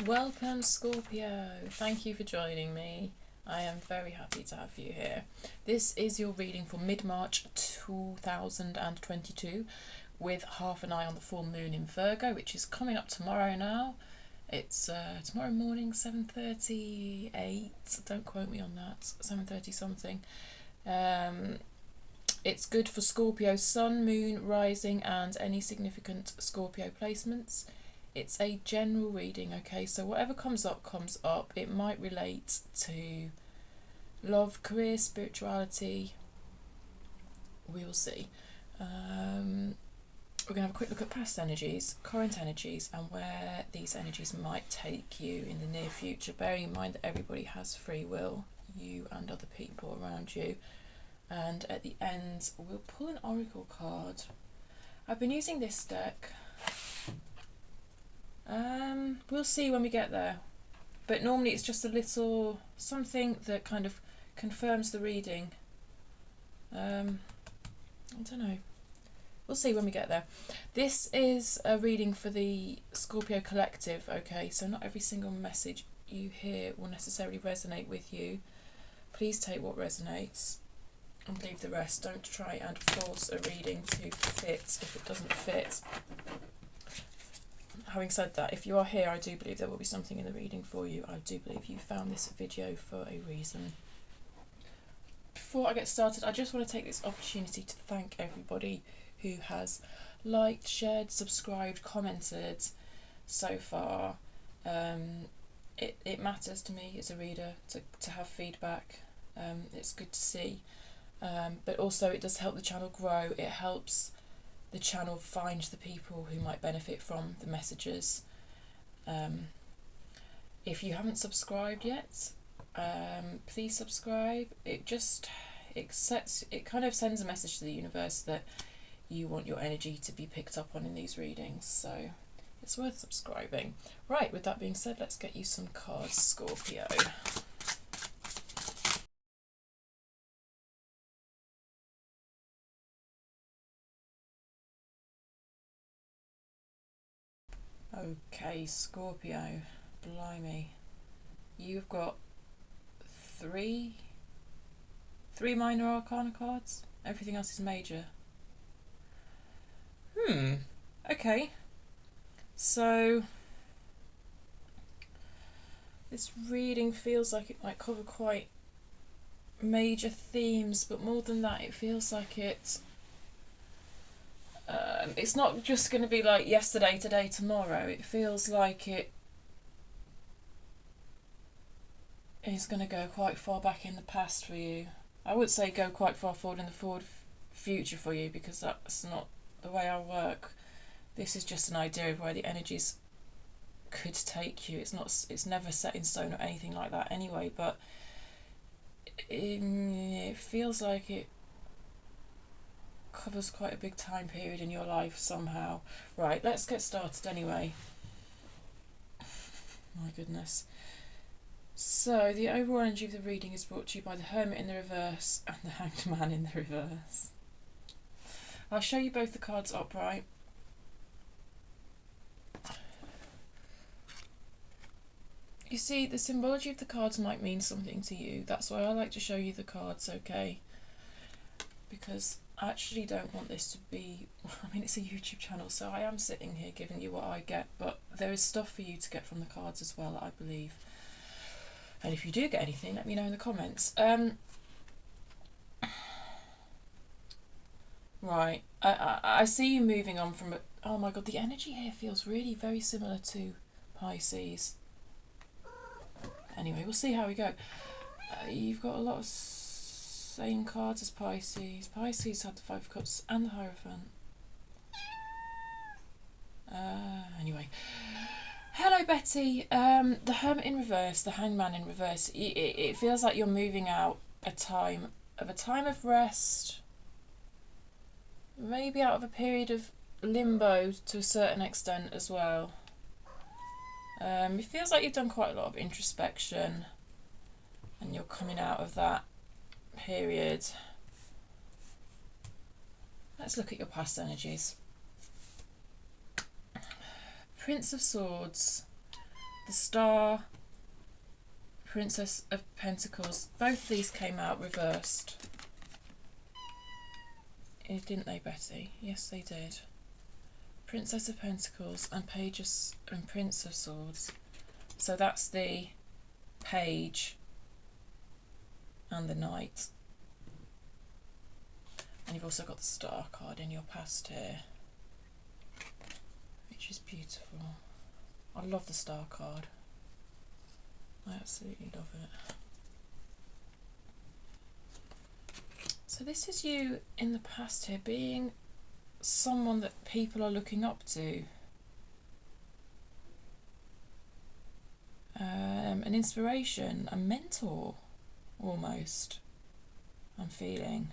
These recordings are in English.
Welcome, Scorpio. Thank you for joining me. I am very happy to have you here. This is your reading for mid-March 2022 with half an eye on the full moon in Virgo, which is coming up tomorrow now. It's tomorrow morning, 7:38. Don't quote me on that. 7:30 something. It's good for Scorpio sun, moon, rising, and any significant Scorpio placements. It's a general reading, okay? So whatever comes up, comes up. It might relate to love, career, spirituality. We will see. We're going to have a quick look at past energies, current energies, and where these energies might take you in the near future. Bearing in mind that everybody has free will, you and other people around you. And at the end, we'll pull an oracle card. I've been using this deck. We'll see when we get there. But normally it's just a little something that kind of confirms the reading. I don't know. We'll see when we get there. This is a reading for the Scorpio collective, okay? So not every single message you hear will necessarily resonate with you. Please take what resonates and leave the rest. Don't try and force a reading to fit if it doesn't fit. Having said that, if you are here, I do believe there will be something in the reading for you. I do believe you found this video for a reason. Before I get started, I just want to take this opportunity to thank everybody who has liked, shared, subscribed, commented so far. It matters to me as a reader to have feedback. It's good to see. But also it does help the channel grow. It helps the channel find the people who might benefit from the messages. If you haven't subscribed yet, please subscribe. It kind of sends a message to the universe that you want your energy to be picked up on in these readings, so it's worth subscribing. Right, with that being said, let's get you some cards, Scorpio. Okay, Scorpio, blimey. You've got three minor arcana cards. Everything else is major. Okay. So this reading feels like it might cover quite major themes, but more than that, it feels like it's not just going to be like yesterday, today, tomorrow. It feels like it is going to go quite far back in the past for you. I would say go quite far forward in the future for you, because that's not the way I work. This is just an idea of where the energies could take you. It's never set in stone or anything like that anyway, but it feels like it covers quite a big time period in your life somehow. Right, let's get started anyway. My goodness. So the overall energy of the reading is brought to you by the Hermit in the reverse and the Hanged Man in the reverse. I'll show you both the cards upright. You see, the symbology of the cards might mean something to you. That's why I like to show you the cards, okay? Because I actually don't want this to be... I mean, it's a YouTube channel, so I am sitting here giving you what I get, but there is stuff for you to get from the cards as well, I believe. And if you do get anything, let me know in the comments. Right, I see you moving on from... Oh my god, the energy here feels really very similar to Pisces. Anyway, we'll see how we go. You've got a lot of same cards as Pisces. Pisces had the Five of Cups and the Hierophant. Anyway. Hello, Betty. The Hermit in reverse, the Hangman in reverse. It feels like you're moving out a time of rest. Maybe out of a period of limbo to a certain extent as well. It feels like you've done quite a lot of introspection and you're coming out of that period. Let's look at your past energies. Prince of Swords. the Star, Princess of Pentacles. Both of these came out reversed. Didn't they, Betty? Yes, they did. Princess of Pentacles and and Prince of Swords. So that's the Page and the Knight. And you've also got the Star card in your past here, which is beautiful. I love the Star card. I absolutely love it. So this is you in the past here, being someone that people are looking up to. An inspiration, a mentor, almost, I'm feeling.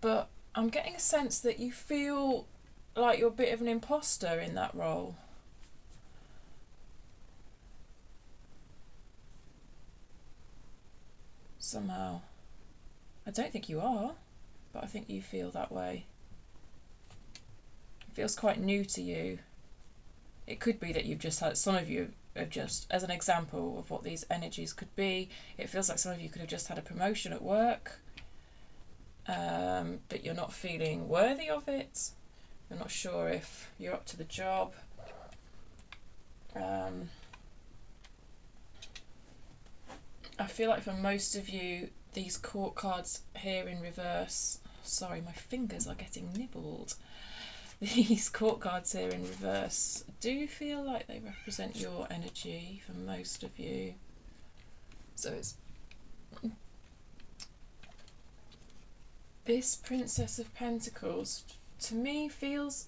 But I'm getting a sense that you feel like you're a bit of an imposter in that role. Somehow. I don't think you are, but I think you feel that way. It feels quite new to you. It could be that you've just had, some of you have just, as an example of what these energies could be, it feels like some of you could have just had a promotion at work, but you're not feeling worthy of it. You're not sure if you're up to the job. I feel like for most of you, these court cards here in reverse, sorry, my fingers are getting nibbled. These court cards here in reverse do feel like they represent your energy for most of you. So it's this Princess of Pentacles, to me, feels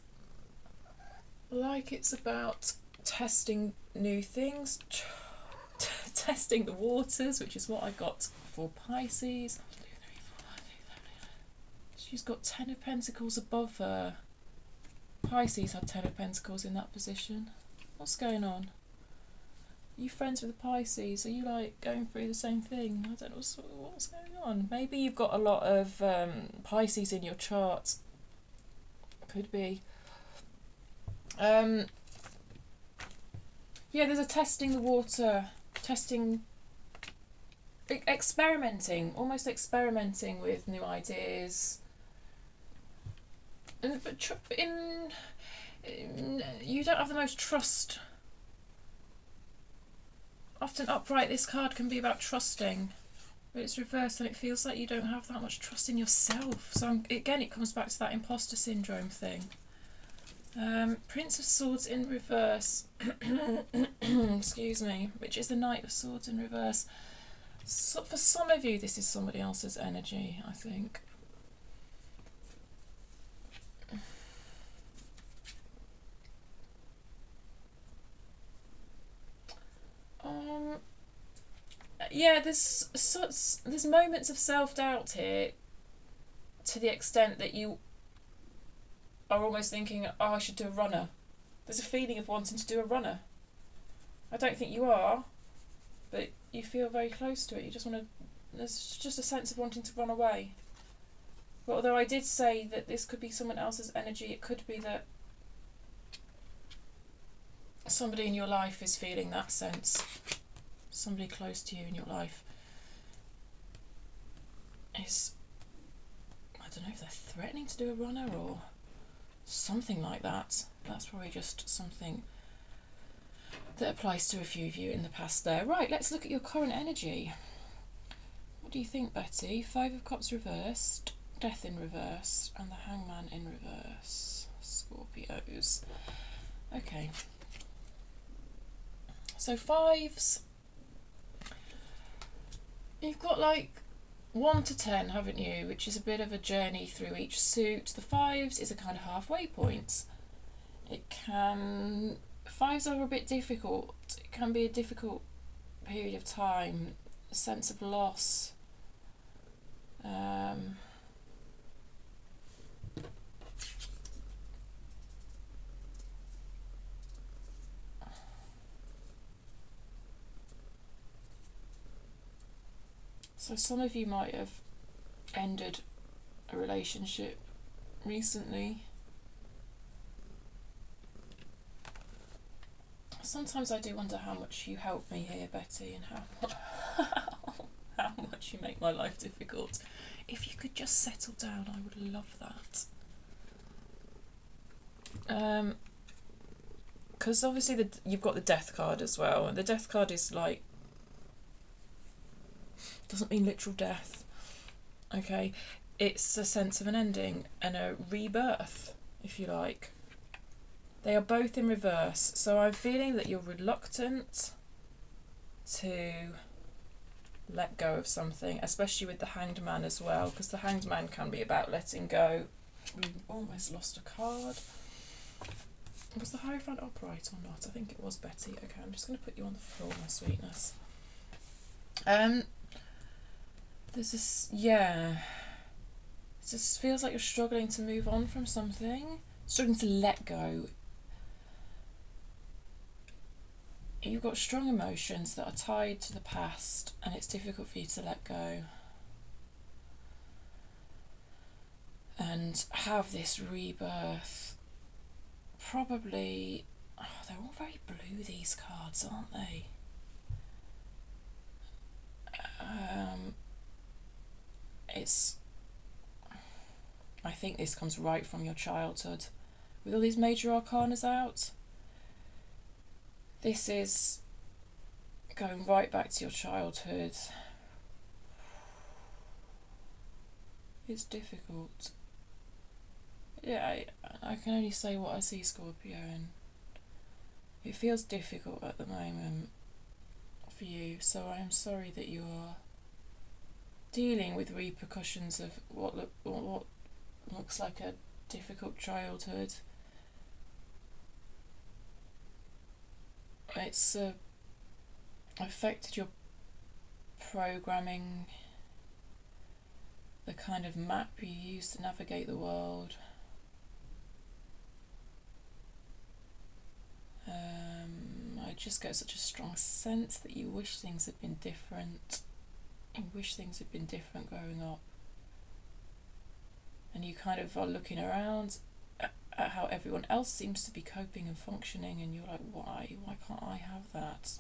like it's about testing new things, testing the waters, which is what I got for Pisces. She's got 10 of Pentacles above her. Pisces had 10 of Pentacles in that position. What's going on? Are you friends with the Pisces? Are you like going through the same thing? I don't know what's going on. Maybe you've got a lot of Pisces in your chart. Could be. Yeah, there's a testing the water, experimenting, almost experimenting with new ideas. But you don't have the most trust. Often upright, this card can be about trusting, but it's reversed and it feels like you don't have that much trust in yourself. So again, it comes back to that imposter syndrome thing. Prince of Swords in reverse, excuse me, which is the Knight of Swords in reverse. So for some of you, this is somebody else's energy, I think. Yeah, there's moments of self-doubt here, to the extent that you are almost thinking, oh, I should do a runner. There's a feeling of wanting to do a runner. I don't think you are, but you feel very close to it. You just want to, there's just a sense of wanting to run away. But although I did say that this could be someone else's energy, it could be that somebody in your life is feeling that sense. Somebody close to you in your life is, I don't know if they're threatening to do a runner or something like that. That's probably just something that applies to a few of you in the past there. Right, let's look at your current energy. What do you think, Betty? 5 of Cups reversed, Death in reverse, and the Hangman in reverse. Scorpios. Okay. So 5s. You've got like 1 to 10, haven't you? Which is a bit of a journey through each suit. The 5s is a kind of halfway point. Fives are a bit difficult. It can be a difficult period of time. A sense of loss. So some of you might have ended a relationship recently. Sometimes I do wonder how much you help me here, Betty, and how much you make my life difficult. If you could just settle down, I would love that. Because obviously you've got the death card as well, and the death card is like, doesn't mean literal death, okay? It's a sense of an ending and a rebirth, if you like. They are both in reverse, so I'm feeling that you're reluctant to let go of something, especially with the Hanged Man as well, because the Hanged Man can be about letting go. We've almost lost a card. Was the Hierophant upright or not? I think it was, Betty. Okay, I'm just going to put you on the floor, my sweetness. There's this, yeah. It just feels like you're struggling to move on from something, struggling to let go. You've got strong emotions that are tied to the past, and it's difficult for you to let go and have this rebirth. Probably, oh, they're all very blue, these cards, aren't they? I think this comes right from your childhood. With all these major arcanas out, this is going right back to your childhood. It's difficult. Yeah, I can only say what I see, Scorpio, and it feels difficult at the moment for you, so I am sorry that you are dealing with repercussions of what looks like a difficult childhood. It's affected your programming, the kind of map you use to navigate the world. I just get such a strong sense that you wish things had been different. You wish things had been different growing up. And you kind of are looking around at how everyone else seems to be coping and functioning, and you're like, why? Why can't I have that?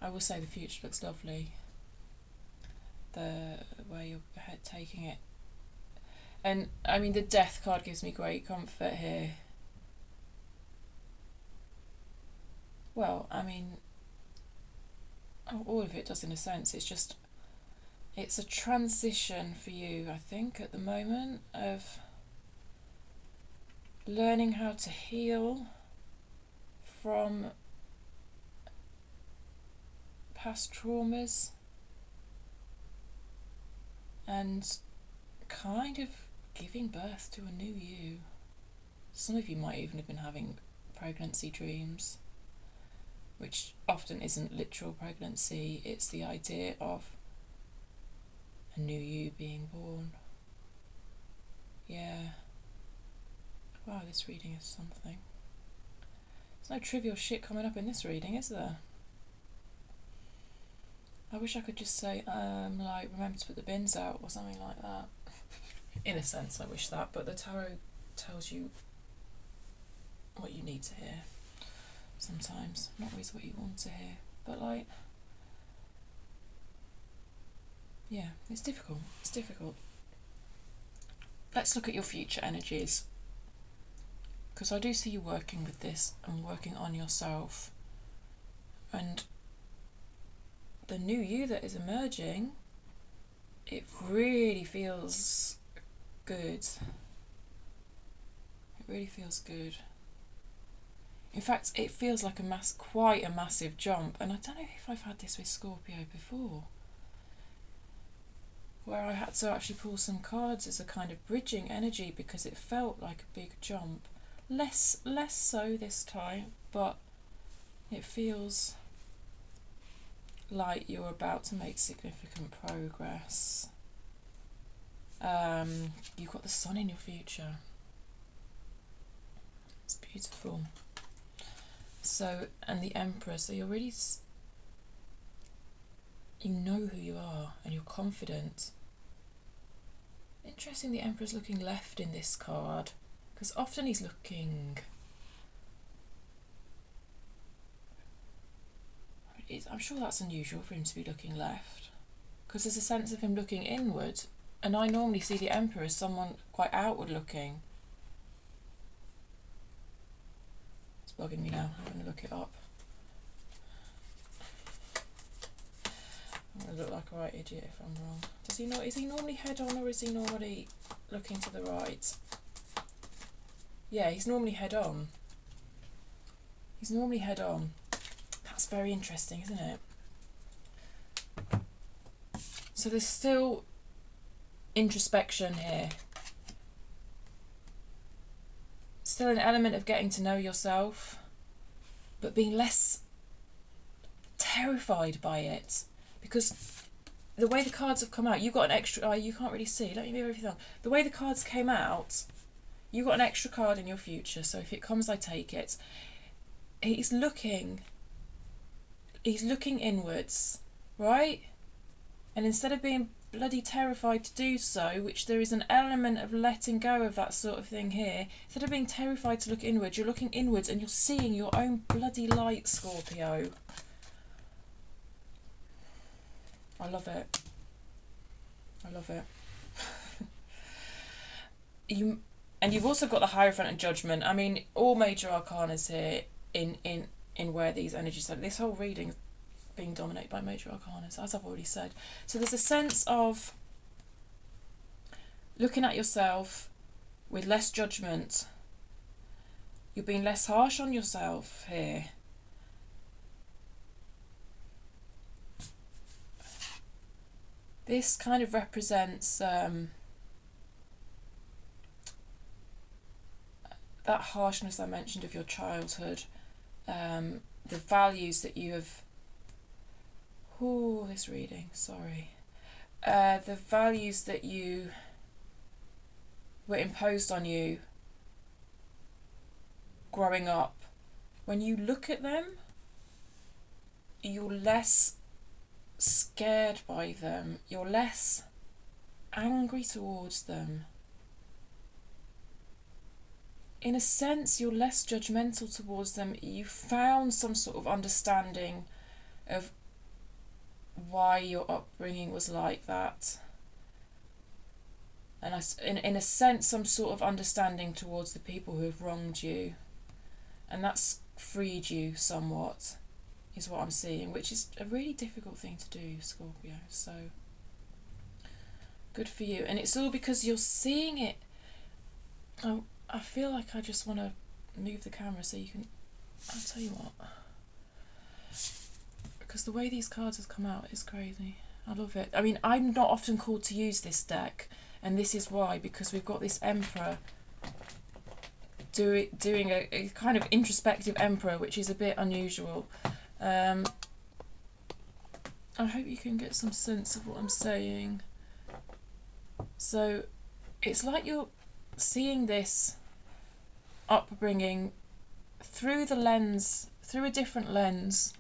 I will say the future looks lovely. The way you're taking it. And I mean, the death card gives me great comfort here. Well, I mean, all of it does in a sense. It's a transition for you, I think, at the moment, of learning how to heal from past traumas and kind of giving birth to a new you. Some of you might even have been having pregnancy dreams, which often isn't literal pregnancy, it's the idea of a new you being born. Yeah. Wow, this reading is something. There's no trivial shit coming up in this reading, is there? I wish I could just say, like, remember to put the bins out or something like that. In a sense, I wish that, but the tarot tells you what you need to hear sometimes. Not always what you want to hear, but like, yeah, it's difficult. It's difficult. Let's look at your future energies, because I do see you working with this and working on yourself, and the new you that is emerging, it really feels good. It really feels good. In fact, it feels like quite a massive jump, and I don't know if I've had this with Scorpio before, where I had to actually pull some cards as a kind of bridging energy because it felt like a big jump. Less so this time, but it feels like you're about to make significant progress. You've got the sun in your future. It's beautiful. So, and the Emperor, so you're really, you know who you are and you're confident. Interesting, the Emperor's looking left in this card. Because often he's looking... I'm sure that's unusual for him to be looking left. Because there's a sense of him looking inward. And I normally see the Emperor as someone quite outward looking. It's bugging me now. I'm going to look it up. I'm going to look like a right idiot if I'm wrong. Does he not? Is he normally head on, or is he normally looking to the right? Yeah, he's normally head on. He's normally head on. That's very interesting, isn't it? So there's still introspection here. Still an element of getting to know yourself, but being less terrified by it. Because the way the cards have come out, you've got an extra... Oh, you can't really see. Let me move everything on. The way the cards came out, you've got an extra card in your future. So if it comes, I take it. He's looking inwards, right? And instead of being bloody terrified to do so, which there is an element of letting go of that sort of thing here, instead of being terrified to look inwards, you're looking inwards and you're seeing your own bloody light, Scorpio. I love it. I love it. You've also got the Hierophant and Judgment. I mean, all major arcanas here in where these energies are. This whole reading being dominated by major arcanas, as I've already said. So there's a sense of looking at yourself with less judgment. You're being less harsh on yourself here. This kind of represents that harshness I mentioned of your childhood, the values that you have... Oh, this reading, sorry. The values that you were imposed on you growing up. When you look at them, you're less scared by them. You're less angry towards them. In a sense, you're less judgmental towards them. You found some sort of understanding of why your upbringing was like that. And in a sense, some sort of understanding towards the people who have wronged you. And that's freed you somewhat, is what I'm seeing, which is a really difficult thing to do, Scorpio. So, good for you. And it's all because you're seeing it. Oh, I feel like I just want to move the camera so you can... I'll tell you what. Because the way these cards have come out is crazy. I love it. I mean, I'm not often called to use this deck, and this is why, because we've got this Emperor doing a kind of introspective Emperor, which is a bit unusual. I hope you can get some sense of what I'm saying. So it's like you're seeing this upbringing through the lens, through a different lens.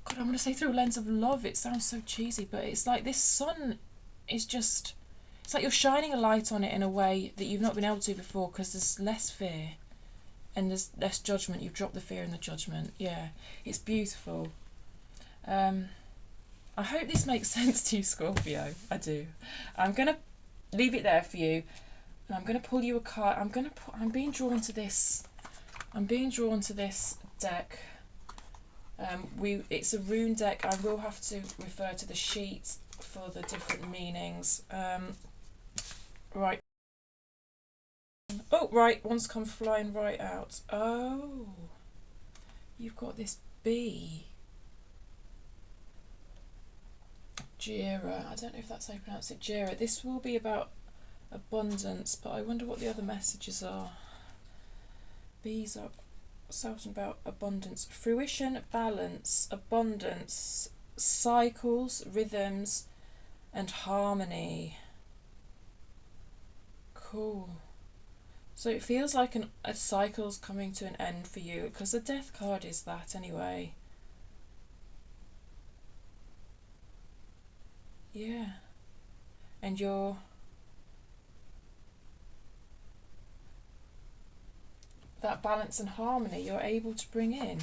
God, I'm going to say through a lens of love. It sounds so cheesy, but it's like this sun is just... It's like you're shining a light on it in a way that you've not been able to before, because there's less fear and there's less judgment. You've dropped the fear and the judgment. Yeah, it's beautiful. I hope this makes sense to you, Scorpio. I do. I'm going to leave it there for you, and I'm going to pull you a card. I'm being drawn to this. I'm being drawn to this deck. It's a rune deck. I will have to refer to the sheet for the different meanings. Right. Oh, right. One's come flying right out. Oh. You've got this bee. Jira. I don't know if that's how you pronounce it. Jira. This will be about abundance, but I wonder what the other messages are. Bees are something about abundance. Fruition, balance, abundance, cycles, rhythms, and harmony. Cool. So it feels like a cycle's coming to an end for you, because the death card is that anyway. Yeah. And that balance and harmony you're able to bring in.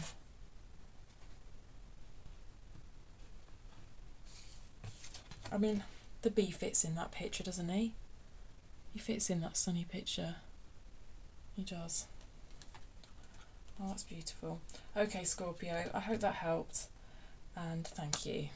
I mean, the bee fits in that picture, doesn't he? He fits in that sunny picture. He does. Oh, that's beautiful. Okay, Scorpio, I hope that helped, and thank you.